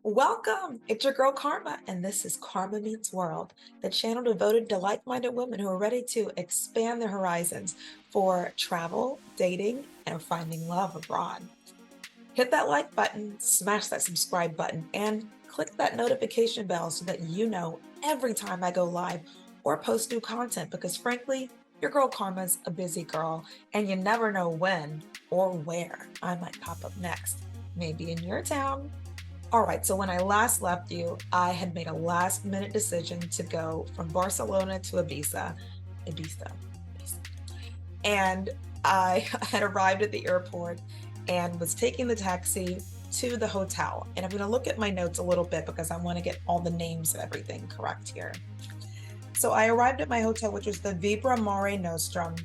Welcome! It's your girl Karma, and this is Karma Meets World, the channel devoted to like-minded women who are ready to expand their horizons for travel, dating, and finding love abroad. Hit that like button, smash that subscribe button, and click that notification bell so that you know every time I go live or post new content because frankly, your girl Karma's a busy girl, and you never know when or where I might pop up next. Maybe in your town. All right, so when I last left you, I had made a last minute decision to go from Barcelona to Ibiza. And I had arrived at the airport and was taking the taxi to the hotel. And I'm going to look at my notes a little bit because I want to get all the names of everything correct here. So I arrived at my hotel, which was the Vibra Mor Nostrum.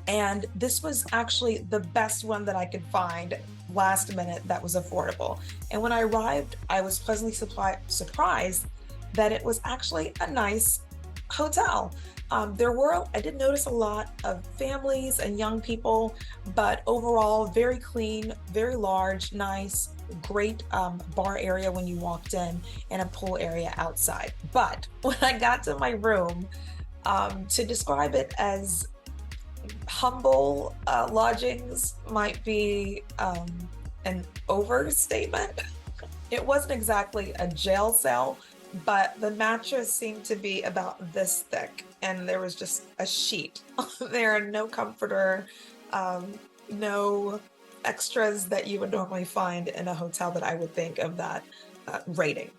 And this was actually the best one that I could find last minute that was affordable. And when I arrived, I was pleasantly surprised that it was actually a nice hotel. I did notice a lot of families and young people, but overall, very clean, very large, nice, great bar area when you walked in and a pool area outside. But when I got to my room, to describe it as humble lodgings might be an overstatement. It wasn't exactly a jail cell, but the mattress seemed to be about this thick, and there was just a sheet there, no comforter, no extras that you would normally find in a hotel that I would think of that rating.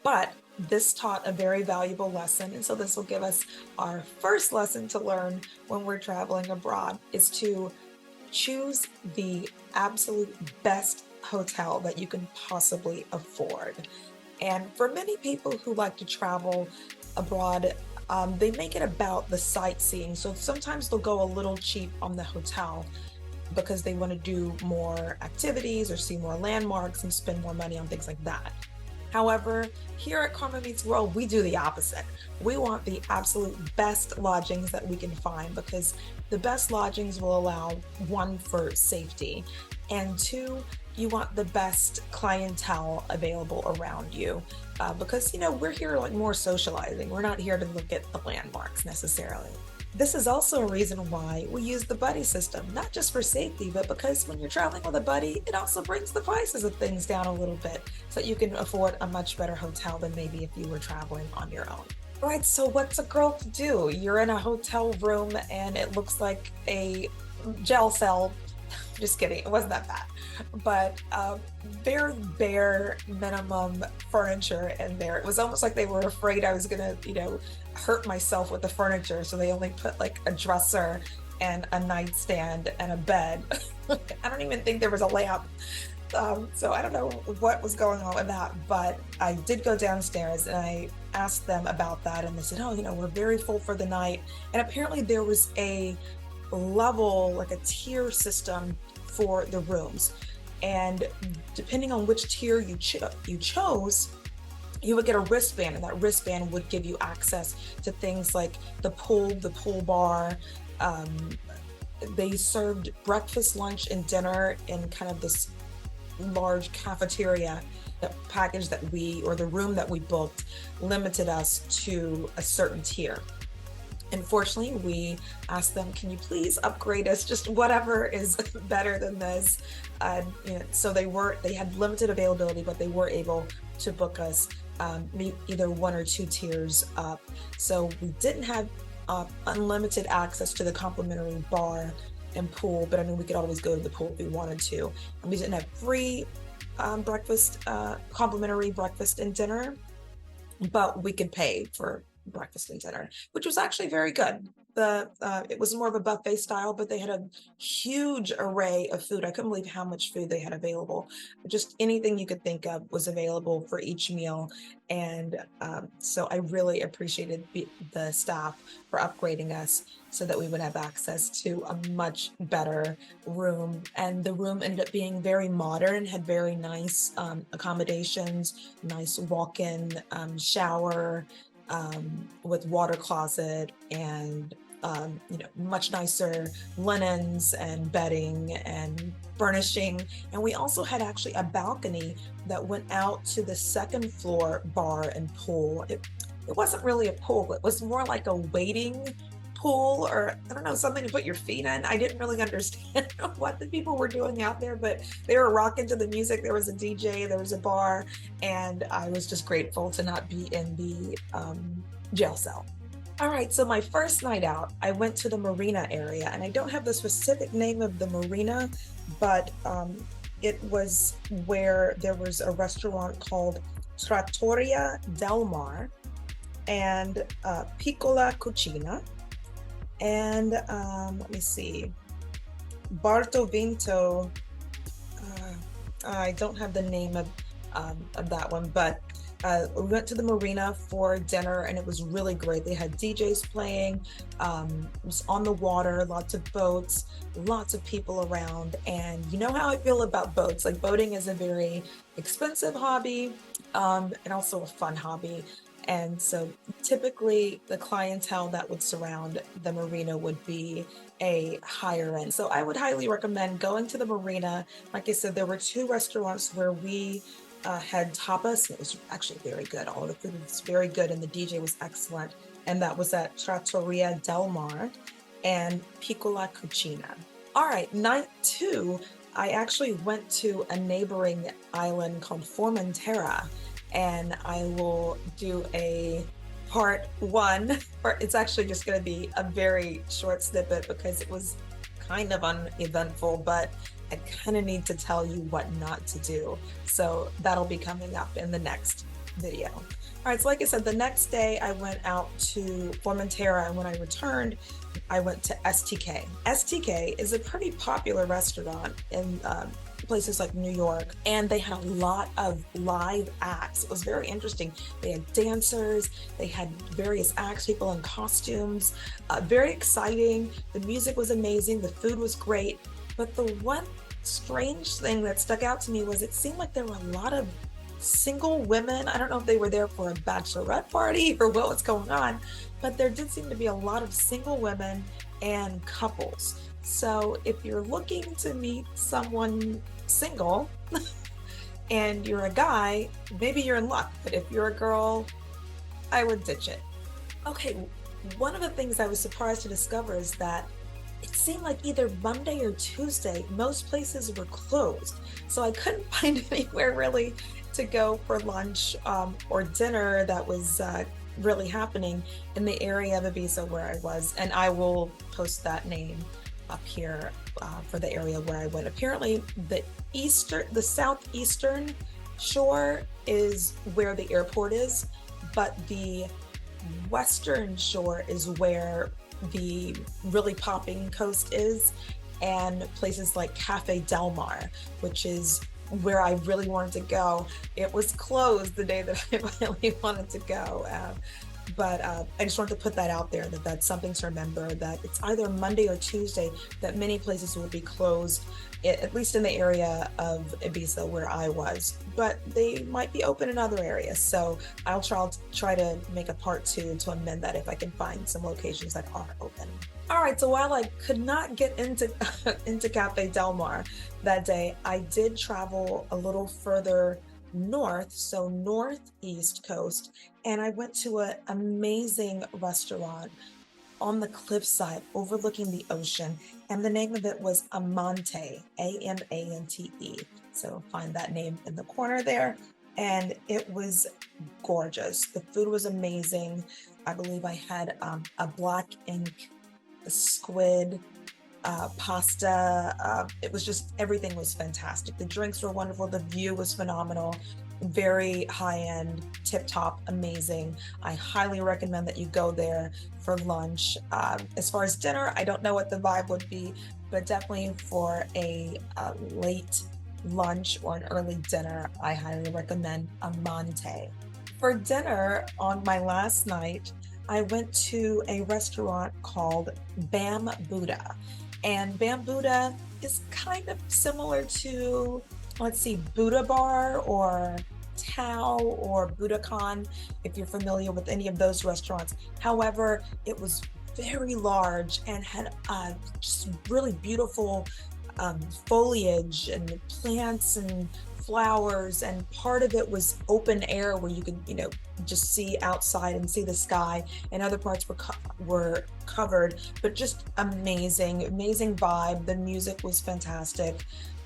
But this taught a very valuable lesson, and so this will give us our first lesson to learn when we're traveling abroad is to choose the absolute best hotel that you can possibly afford. And for many people who like to travel abroad, they make it about the sightseeing. So sometimes they'll go a little cheap on the hotel because they want to do more activities or see more landmarks and spend more money on things like that. However, here at Karma Meets World, we do the opposite. We want the absolute best lodgings that we can find because the best lodgings will allow, one, for safety, and two, you want the best clientele available around you because, we're here like more socializing. We're not here to look at the landmarks necessarily. This is also a reason why we use the buddy system, not just for safety, but because when you're traveling with a buddy, it also brings the prices of things down a little bit so that you can afford a much better hotel than maybe if you were traveling on your own. All right, so what's a girl to do? You're in a hotel room and it looks like a jail cell. Just kidding, it wasn't that bad. But very bare minimum furniture in there. It was almost like they were afraid I was gonna, hurt myself with the furniture. So they only put like a dresser and a nightstand and a bed. I don't even think there was a lamp. So I don't know what was going on with that, but I did go downstairs and I asked them about that, and they said, "Oh, we're very full for the night." And apparently there was a level, like a tier system for the rooms, and depending on which tier you chose, you would get a wristband, and that wristband would give you access to things like the pool bar. They served breakfast, lunch, and dinner in kind of this large cafeteria. The package that the room that we booked limited us to a certain tier. Unfortunately, we asked them, can you please upgrade us, just whatever is better than this? So they had limited availability, but they were able to book us either one or two tiers up. So we didn't have unlimited access to the complimentary bar and pool, but we could always go to the pool if we wanted to. And we didn't have free complimentary breakfast and dinner, but we could pay for breakfast and dinner, which was actually very good. It was more of a buffet style, but they had a huge array of food. I couldn't believe how much food they had available. Just anything you could think of was available for each meal. And so I really appreciated the staff for upgrading us so that we would have access to a much better room. And the room ended up being very modern, had very nice accommodations, nice walk-in shower, with water closet and much nicer linens and bedding and furnishing. And we also had actually a balcony that went out to the second floor bar and pool. It wasn't really a pool, it was more like a waiting pool, or I don't know, something to put your feet in. I didn't really understand what the people were doing out there, but they were rocking to the music. There was a DJ, there was a bar, and I was just grateful to not be in the jail cell. All right, so my first night out, I went to the Marina area, and I don't have the specific name of the Marina, but it was where there was a restaurant called Trattoria del Mar and Piccola Cucina, and let me see, Bartovinto. I don't have the name of that one, but we went to the Marina for dinner, and it was really great. They had DJs playing, it was on the water, lots of boats, lots of people around. And you know how I feel about boats. Like, boating is a very expensive hobby, and also a fun hobby. And so typically the clientele that would surround the Marina would be a higher end. So I would highly recommend going to the Marina. Like I said, there were 2 restaurants where we had tapas. It was actually very good. All of the food was very good, and the DJ was excellent. And that was at Trattoria del Mar and Piccola Cucina. All right, night 2, I actually went to a neighboring island called Tera, and I will do a part 1, or it's actually just going to be a very short snippet because it was kind of uneventful, but I kind of need to tell you what not to do. So that'll be coming up in the next video. All right, so like I said, the next day I went out to Formentera, and when I returned, I went to STK. STK is a pretty popular restaurant in places like New York, and they had a lot of live acts. It was very interesting. They had dancers, they had various acts, people in costumes, very exciting. The music was amazing, the food was great, but the one strange thing that stuck out to me was it seemed like there were a lot of single women. I don't know if they were there for a bachelorette party or what was going on, but there did seem to be a lot of single women and couples. So if you're looking to meet someone single and you're a guy, maybe you're in luck, but if you're a girl, I would ditch it. Okay, one of the things I was surprised to discover is that it seemed like either Monday or Tuesday, most places were closed. So I couldn't find anywhere really to go for lunch or dinner that was really happening in the area of Ibiza where I was. And I will post that name up here for the area where I went. Apparently the southeastern shore is where the airport is, but the western shore is where the really popping coast is, and places like Cafe Del Mar, which is where I really wanted to go. It was closed the day that I finally wanted to go. But I just wanted to put that out there, that that's something to remember, that it's either Monday or Tuesday that many places will be closed, at least in the area of Ibiza where I was, but they might be open in other areas. So I'll try to make a part 2 to amend that if I can find some locations that are open. All right, so while I could not get into Cafe Del Mar that day, I did travel a little further north, so northeast coast, and I went to an amazing restaurant on the cliffside overlooking the ocean, and the name of it was Amante, Amante. So find that name in the corner there, and it was gorgeous. The food was amazing. I believe I had a black ink squid pasta. It was just, everything was fantastic. The drinks were wonderful. The view was phenomenal. Very high-end, tip-top, amazing. I highly recommend that you go there for lunch. As far as dinner, I don't know what the vibe would be, but definitely for a late lunch or an early dinner, I highly recommend Amante. For dinner on my last night, I went to a restaurant called Bambu Buddha. And Bambu Buddha is kind of similar to, let's see, Buddha Bar or Tao or Budokan, if you're familiar with any of those restaurants. However, it was very large and had just really beautiful foliage and plants and flowers, and part of it was open air where you could, just see outside and see the sky, and other parts were covered, but just amazing vibe. The music was fantastic,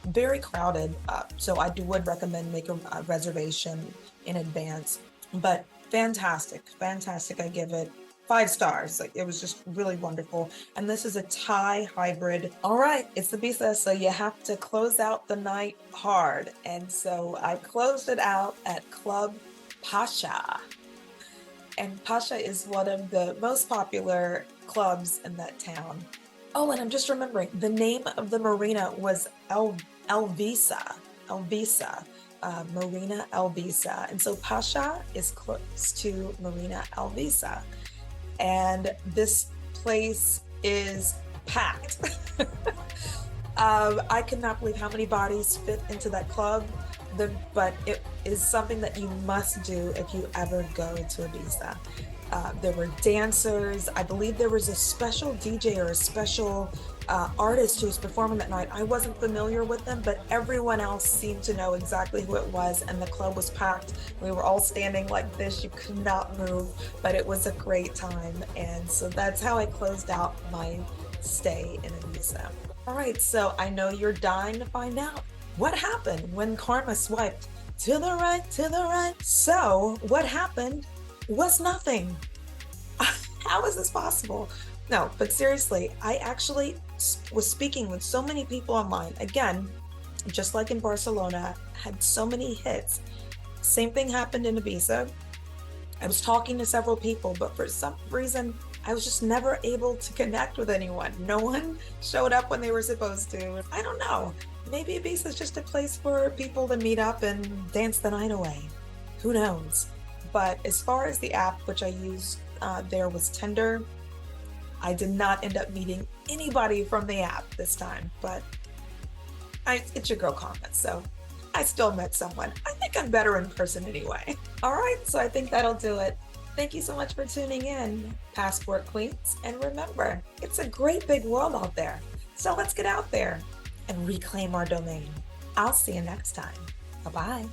very crowded, so would recommend make a reservation in advance, but fantastic. I give it 5 stars. Like, it was just really wonderful. And this is a Thai hybrid. All right, it's Ibiza, so you have to close out the night hard. And so I closed it out at Club Pasha. And Pasha is one of the most popular clubs in that town. Oh, and I'm just remembering, the name of the marina was Elvisa. Marina Elvisa. And so Pasha is close to Marina Elvisa. And this place is packed. I cannot believe how many bodies fit into that club, but it is something that you must do if you ever go to Ibiza. There were dancers. I believe there was a special DJ or a special artist who was performing that night. I wasn't familiar with them, but everyone else seemed to know exactly who it was, and the club was packed. We were all standing like this. You could not move, but it was a great time. And so that's how I closed out my stay in Ibiza. All right, so I know you're dying to find out what happened when karma swiped to the right. So what happened was nothing. How is this possible? No, but seriously, I actually was speaking with so many people online. Again, just like in Barcelona, had so many hits. Same thing happened in Ibiza. I was talking to several people, but for some reason, I was just never able to connect with anyone. No one showed up when they were supposed to. I don't know. Maybe Ibiza is just a place for people to meet up and dance the night away. Who knows? But as far as the app, which I used there was Tinder, I did not end up meeting anybody from the app this time, but it's your girl Karma, so I still met someone. I think I'm better in person anyway. All right, so I think that'll do it. Thank you so much for tuning in, Passport Queens. And remember, it's a great big world out there. So let's get out there and reclaim our domain. I'll see you next time. Bye-bye.